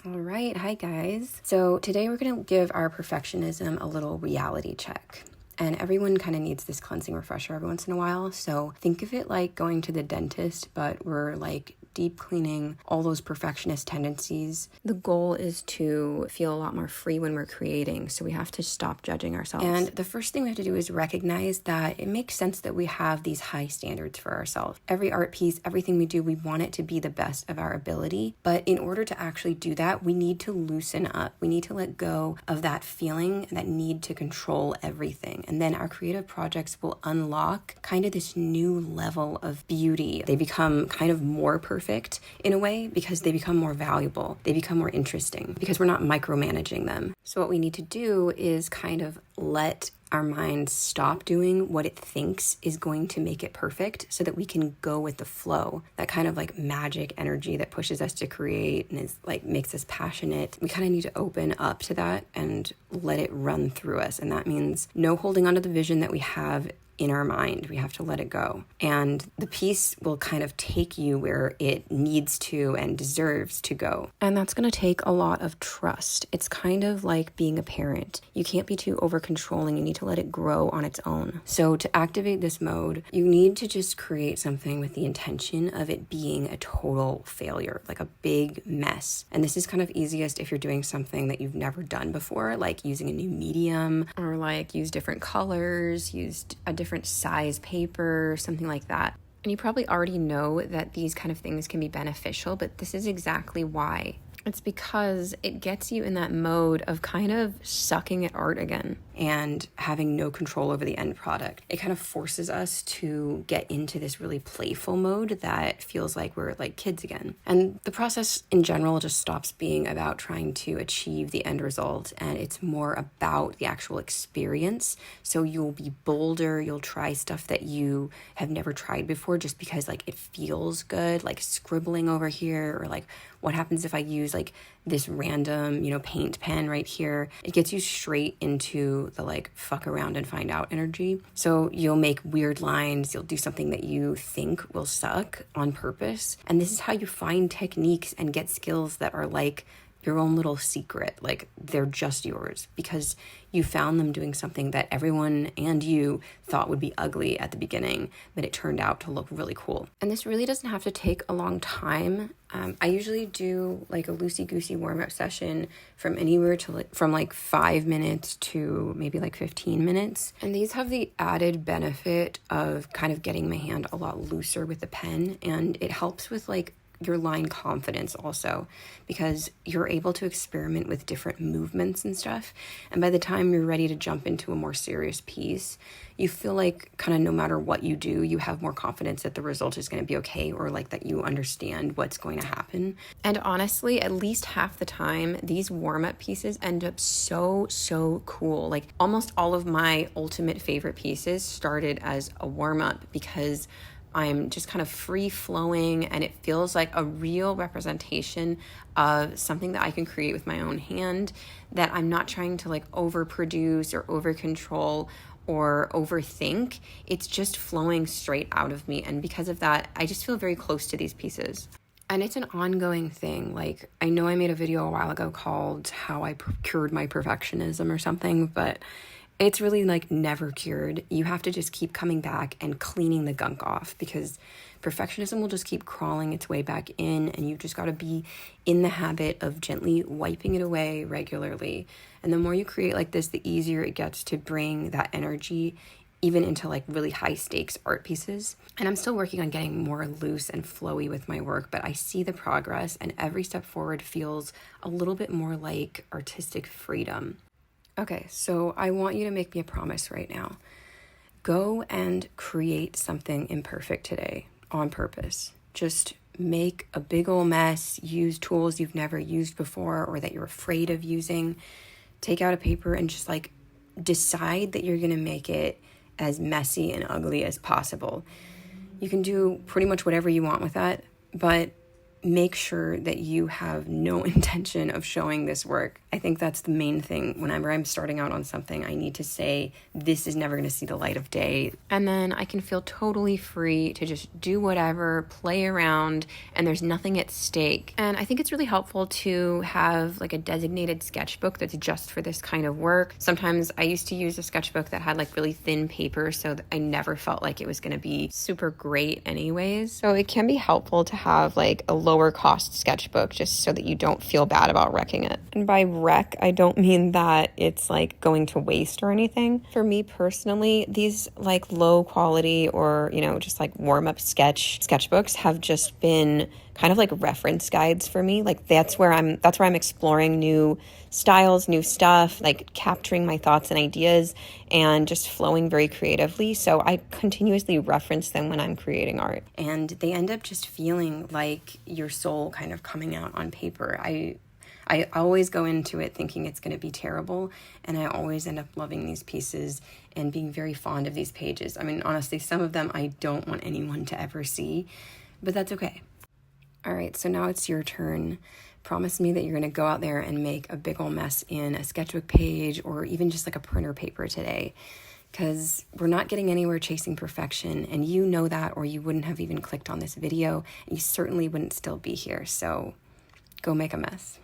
All right, hi guys. So today we're going to give our perfectionism a little reality check. And everyone kind of needs this cleansing refresher every once in a while. So think of it like going to the dentist, but we're like deep cleaning all those perfectionist tendencies. The goal is to feel a lot more free when we're creating, so we have to stop judging ourselves. And the first thing we have to do is recognize that it makes sense that we have these high standards for ourselves. Every art piece, everything we do, we want it to be the best of our ability. But in order to actually do that, we need to loosen up. We need to let go of that feeling, that need to control everything. And then our creative projects will unlock kind of this new level of beauty. They become kind of more perfect in a way because they become more valuable. They become more interesting because we're not micromanaging them. So what we need to do is kind of let our mind stop doing what it thinks is going to make it perfect so that we can go with the flow. That kind of like magic energy that pushes us to create and is like makes us passionate. We kind of need to open up to that and let it run through us. And that means no holding onto the vision that we have in our mind. We have to let it go. And the piece will kind of take you where it needs to and deserves to go. And that's going to take a lot of trust. It's kind of like being a parent. You can't be too over controlling. You need to let it grow on its own. So to activate this mode, you need to just create something with the intention of it being a total failure, like a big mess. And this is kind of easiest if you're doing something that you've never done before, like using a new medium or like use different colors, used a different size paper, something like that. And you probably already know that these kind of things can be beneficial, but this is exactly why. It's because it gets you in that mode of kind of sucking at art again and having no control over the end product. It kind of forces us to get into this really playful mode that feels like we're like kids again. And the process in general just stops being about trying to achieve the end result, and it's more about the actual experience. So you'll be bolder, you'll try stuff that you have never tried before just because like it feels good, like scribbling over here, or like what happens if I use like this random, paint pen right here. It gets you straight into the like fuck around and find out energy. So you'll make weird lines, you'll do something that you think will suck on purpose. And this is how you find techniques and get skills that are like your own little secret, like they're just yours because you found them doing something that everyone and you thought would be ugly at the beginning, but it turned out to look really cool. And this really doesn't have to take a long time. I usually do like a loosey-goosey warm-up session from anywhere to from 5 minutes to maybe 15 minutes. And these have the added benefit of kind of getting my hand a lot looser with the pen, and it helps with your line confidence also, because you're able to experiment with different movements and stuff. And by the time you're ready to jump into a more serious piece, you feel like kind of no matter what you do, you have more confidence that the result is going to be okay, or that you understand what's going to happen. And honestly, at least half the time, these warm-up pieces end up so cool. Like almost all of my ultimate favorite pieces started as a warm-up because I'm just kind of free flowing and it feels like a real representation of something that I can create with my own hand, that I'm not trying to overproduce or over control or overthink. It's just flowing straight out of me. And because of that, I just feel very close to these pieces. And it's an ongoing thing. I know I made a video a while ago called How I Cured My Perfectionism or something, but it's really never cured. You have to just keep coming back and cleaning the gunk off, because perfectionism will just keep crawling its way back in, and you just got to be in the habit of gently wiping it away regularly. And the more you create like this, the easier it gets to bring that energy even into really high stakes art pieces. And I'm still working on getting more loose and flowy with my work, but I see the progress, and every step forward feels a little bit more like artistic freedom. Okay, so I want you to make me a promise right now. Go and create something imperfect today on purpose. Just make a big ol' mess, use tools you've never used before or that you're afraid of using. Take out a paper and just decide that you're gonna make it as messy and ugly as possible. You can do pretty much whatever you want with that, but make sure that you have no intention of showing this work. I think that's the main thing. Whenever I'm starting out on something, I need to say, this is never going to see the light of day. And then I can feel totally free to just do whatever, play around, and there's nothing at stake. And I think it's really helpful to have like a designated sketchbook that's just for this kind of work. Sometimes I used to use a sketchbook that had like really thin paper, so that I never felt like it was going to be super great anyways. So it can be helpful to have like a lower cost sketchbook just so that you don't feel bad about wrecking it. And by wreck, I don't mean that it's like going to waste or anything. For me personally, these like low quality or, just like warm up sketchbooks have just been kind of like reference guides for me. Like that's where I'm exploring new styles, new stuff, like capturing my thoughts and ideas and just flowing very creatively. So I continuously reference them when I'm creating art. And they end up just feeling like your soul kind of coming out on paper. I always go into it thinking it's going to be terrible, and I always end up loving these pieces and being very fond of these pages. I mean, honestly, some of them I don't want anyone to ever see, but that's okay. All right, so now it's your turn. Promise me that you're going to go out there and make a big ol' mess in a sketchbook page or even just like a printer paper today, because we're not getting anywhere chasing perfection, and you know that, or you wouldn't have even clicked on this video, and you certainly wouldn't still be here. So go make a mess.